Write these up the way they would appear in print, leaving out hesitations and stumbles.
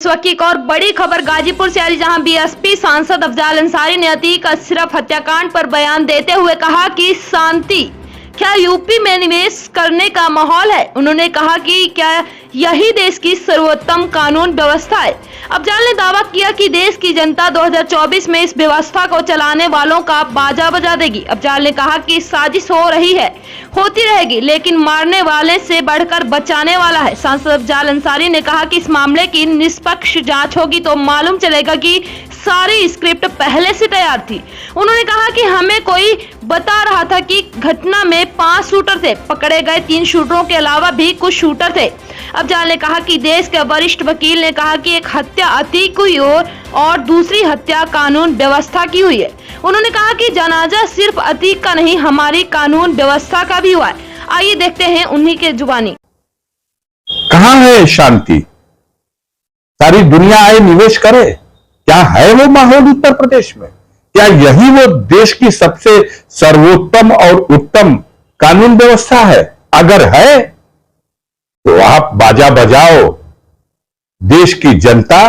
इस वक्त की एक और बड़ी खबर गाजीपुर से आ रही, जहां बीएसपी सांसद अफजाल अंसारी ने अतीक अशरफ हत्याकांड पर बयान देते हुए कहा कि शांति क्या यूपी में निवेश करने का माहौल है। उन्होंने कहा कि क्या यही देश की सर्वोत्तम कानून व्यवस्था है। अफजाल ने दावा किया कि देश की जनता 2024 में इस व्यवस्था को चलाने वालों का बाजा बजा देगी। अफजाल ने कहा कि साजिश हो रही है, होती रहेगी, लेकिन मारने वाले से बढ़कर बचाने वाला है। सांसद अफजाल अंसारी ने कहा कि इस मामले की निष्पक्ष जांच होगी तो मालूम चलेगा कि सारी स्क्रिप्ट पहले से तैयार थी। उन्होंने कहा कि हमें कोई बता रहा था कि घटना में 5 शूटर थे, पकड़े गए 3 शूटरों के अलावा भी कुछ शूटर थे। अफजाल ने कहा कि देश के वरिष्ठ वकील ने कहा कि एक हत्या अतीक हुई और दूसरी हत्या कानून व्यवस्था की हुई है। उन्होंने कहा कि जनाजा सिर्फ अतीक का नहीं, हमारी कानून व्यवस्था का भी हुआ है। आइए देखते हैं उन्हीं के जुबानी। कहां है शांति? सारी दुनिया आए निवेश करे। क्या है वो माहौल उत्तर प्रदेश में? क्या यही वो देश की सबसे सर्वोत्तम और उत्तम कानून व्यवस्था है? अगर है तो आप बाजा बजाओ। देश की जनता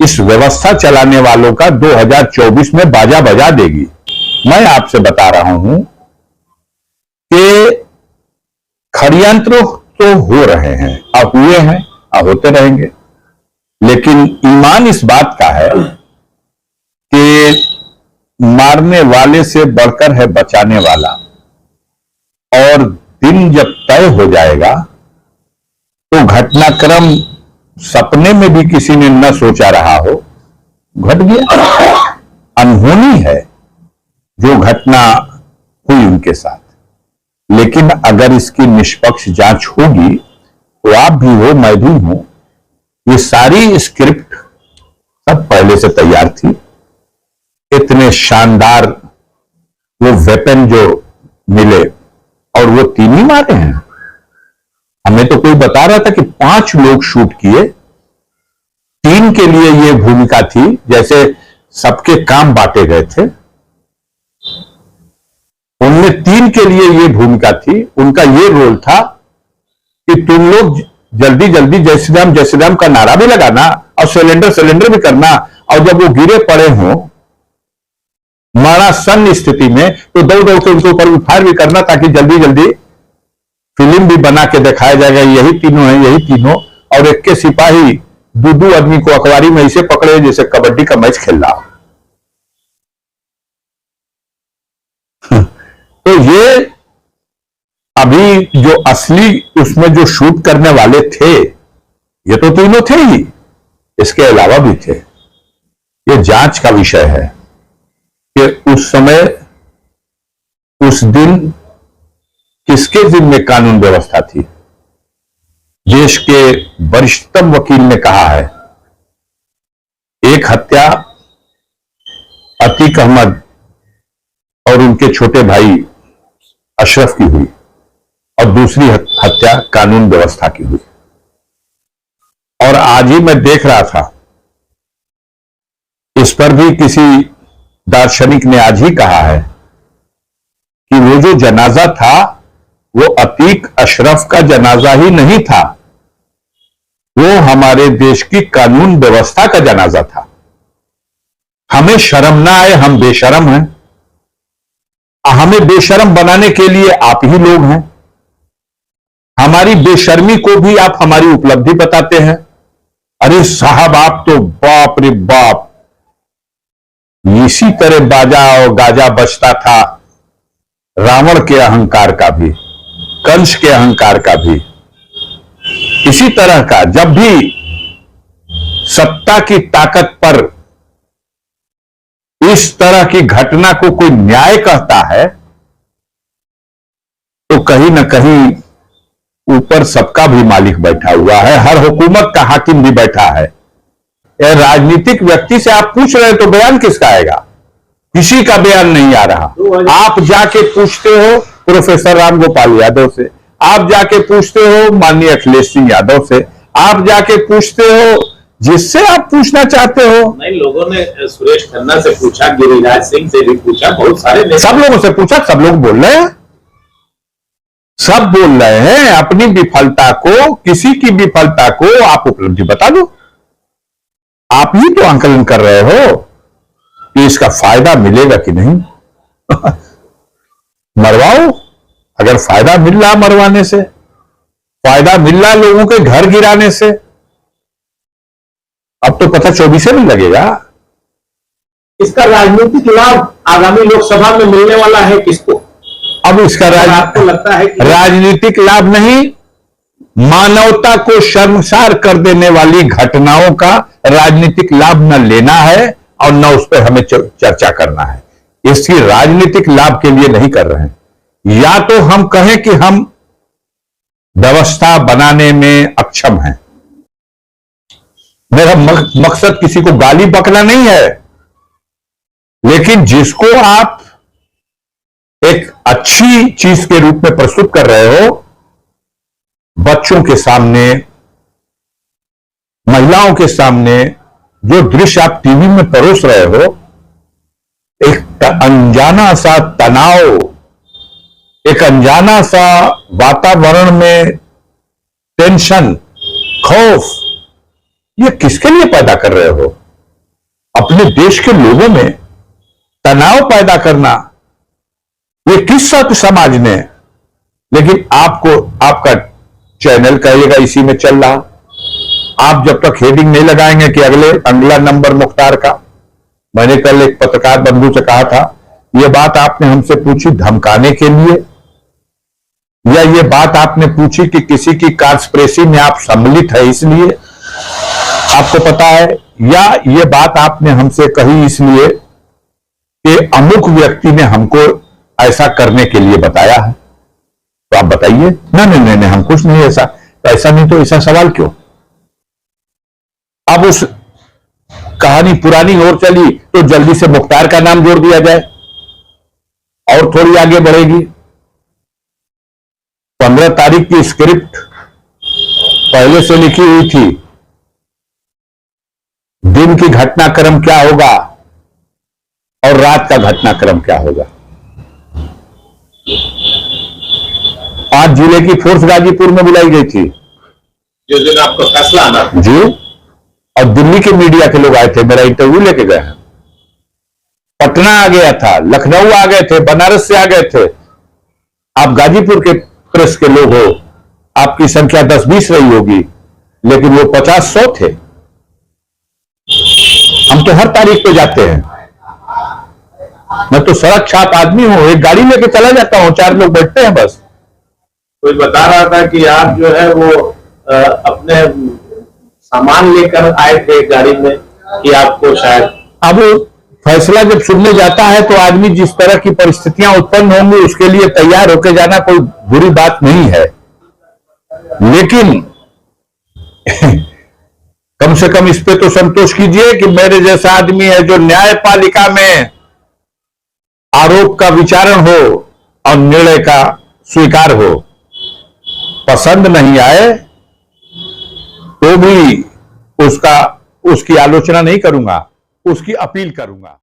इस व्यवस्था चलाने वालों का 2024 में बाजा बजा देगी। मैं आपसे बता रहा हूं कि षड्यंत्र तो हो रहे हैं, अब हुए हैं, अब होते रहेंगे, लेकिन ईमान इस बात का है कि मारने वाले से बढ़कर है बचाने वाला। और दिन जब तय हो जाएगा तो घटनाक्रम सपने में भी किसी ने न सोचा रहा हो, घट गया। अनहोनी है जो घटना हुई उनके साथ, लेकिन अगर इसकी निष्पक्ष जांच होगी तो आप भी हो, मैं भी हूं, ये सारी स्क्रिप्ट सब पहले से तैयार थी। इतने शानदार वो वेपन जो मिले, और वो 3 ही मारे हैं। हमें तो कोई बता रहा था कि 5 लोग शूट किए, 3 के लिए ये भूमिका थी, जैसे सबके काम बांटे गए थे। उनमें 3 के लिए ये भूमिका थी, उनका ये रोल था कि तुम लोग जल्दी जल्दी जय श्री राम का नारा भी लगाना और सिलेंडर भी करना, और जब वो गिरे पड़े हों मरणासन स्थिति में तो दौड़ के उनके ऊपर फायर भी करना, ताकि जल्दी जल्दी फिल्म भी बना के दिखाया जाएगा यही तीनों हैं, यही तीनों। और एक के सिपाही 2 आदमी को अखबारी में ऐसे पकड़े जैसे कबड्डी का मैच खेल रहा। तो ये अभी जो असली उसमें जो शूट करने वाले थे, ये तो तीनों थे ही, इसके अलावा भी थे। ये जांच का विषय है कि उस समय, उस दिन किसके जिम्मे कानून व्यवस्था थी। देश के वरिष्ठतम वकील ने कहा है, एक हत्या अतीक अहमद और उनके छोटे भाई अशरफ की हुई, और दूसरी हत्या कानून व्यवस्था की हुई। और आज ही मैं देख रहा था, इस पर भी किसी दार्शनिक ने आज ही कहा है कि वो जो जनाजा था वो अतीक अशरफ का जनाजा ही नहीं था, वो हमारे देश की कानून व्यवस्था का जनाजा था। हमें शर्म ना आए, हम बेशर्म हैं। हमें बेशर्म बनाने के लिए आप ही लोग हैं। हमारी बेशर्मी को भी आप हमारी उपलब्धि बताते हैं। अरे साहब, आप तो बाप रे बाप, इसी तरह बाजा और गाजा बजता था रावण के अहंकार का भी, कंस के अहंकार का भी। इसी तरह का जब भी सत्ता की ताकत पर इस तरह की घटना को कोई न्याय कहता है, तो कहीं ना कहीं ऊपर सबका भी मालिक बैठा हुआ है, हर हुकूमत का हाकिम भी बैठा है। राजनीतिक व्यक्ति से आप पूछ रहे हैं तो बयान किसका आएगा? किसी का बयान नहीं आ रहा। आप जाके पूछते हो प्रोफेसर राम गोपाल यादव से, आप जाके पूछते हो माननीय अखिलेश सिंह यादव से, आप जाके पूछते हो जिससे आप पूछना चाहते हो। नहीं, लोगों ने सुरेश खन्ना से पूछा, गिरिराज सिंह से भी पूछा, बहुत सारे सब लोगों से पूछा, सब लोग बोल रहे हैं, सब बोल रहे हैं। अपनी विफलता को, किसी की विफलता को आप उपलब्धि बता दो। आप ही तो आंकलन कर रहे हो कि इसका फायदा मिलेगा कि नहीं। मरवाओ, अगर फायदा मिल रहा मरवाने से, फायदा मिल रहा लोगों के घर गिराने से, अब तो पता 24 में लगेगा। इसका राजनीतिक लाभ आगामी लोकसभा में मिलने वाला है किसको? अब इसका आपको लगता है कि राजनीतिक लाभ नहीं, मानवता को शर्मसार कर देने वाली घटनाओं का राजनीतिक लाभ न लेना है और न उस पर हमें चर्चा करना है। इसकी राजनीतिक लाभ के लिए नहीं कर रहे हैं। या तो हम कहें कि हम व्यवस्था बनाने में अक्षम हैं। मेरा मकसद किसी को गाली बकना नहीं है, लेकिन जिसको आप एक अच्छी चीज के रूप में प्रस्तुत कर रहे हो, बच्चों के सामने, महिलाओं के सामने जो दृश्य आप टीवी में परोस रहे हो, एक अनजाना सा तनाव, एक अनजाना सा वातावरण में टेंशन, खौफ, ये किसके लिए पैदा कर रहे हो? अपने देश के लोगों में तनाव पैदा करना, ये किस समाज ने? लेकिन आपको, आपका चैनल कहेगा इसी में चल रहा। आप जब तक हेडिंग नहीं लगाएंगे कि अगला नंबर मुख्तार का। मैंने कल एक पत्रकार बंधु से कहा था, यह बात आपने हमसे पूछी धमकाने के लिए, या ये बात आपने पूछी कि किसी की कॉन्स्पिरेसी में आप सम्मिलित है इसलिए आपको पता है, या ये बात आपने हमसे कही इसलिए कि अमुक व्यक्ति ने हमको ऐसा करने के लिए बताया है? तो आप बताइए। नहीं, हम कुछ नहीं ऐसा। तो ऐसा नहीं तो ऐसा सवाल क्यों? अब उस कहानी पुरानी और चली तो जल्दी से मुख्तार का नाम जोड़ दिया जाए और थोड़ी आगे बढ़ेगी। 15 तारीख की स्क्रिप्ट पहले से लिखी हुई थी, दिन की घटनाक्रम क्या होगा और रात का घटनाक्रम क्या होगा। 5 जिले की फोर्स गाजीपुर में बुलाई गई थी जिस दिन आपको फैसला आना था जी, और दिल्ली के मीडिया के लोग आए थे, मेरा इंटरव्यू लेके गए हैं। पटना आ गया था, लखनऊ आ गए थे, बनारस से आ गए थे। आप गाजीपुर के प्रेस के लोग हो, आपकी संख्या 10-20 रही होगी, लेकिन वो 50-100 थे। हम तो हर तारीख पे जाते हैं। मैं तो सड़क छाप आदमी हूं, एक गाड़ी लेके चला जाता हूं, 4 लोग बैठते हैं बस। कोई बता रहा था कि आप जो है वो अपने सामान लेकर आए थे गाड़ी में, कि आपको शायद अब फैसला जब सुनने जाता है तो आदमी जिस तरह की परिस्थितियां उत्पन्न होंगी उसके लिए तैयार होकर जाना कोई बुरी बात नहीं है, लेकिन कम से कम इस पे तो संतोष कीजिए कि मेरे जैसा आदमी है जो न्यायपालिका में आरोप का विचारण हो और निर्णय का स्वीकार हो। पसंद नहीं आए तो भी उसकी आलोचना नहीं करूंगा, उसकी अपील करूंगा।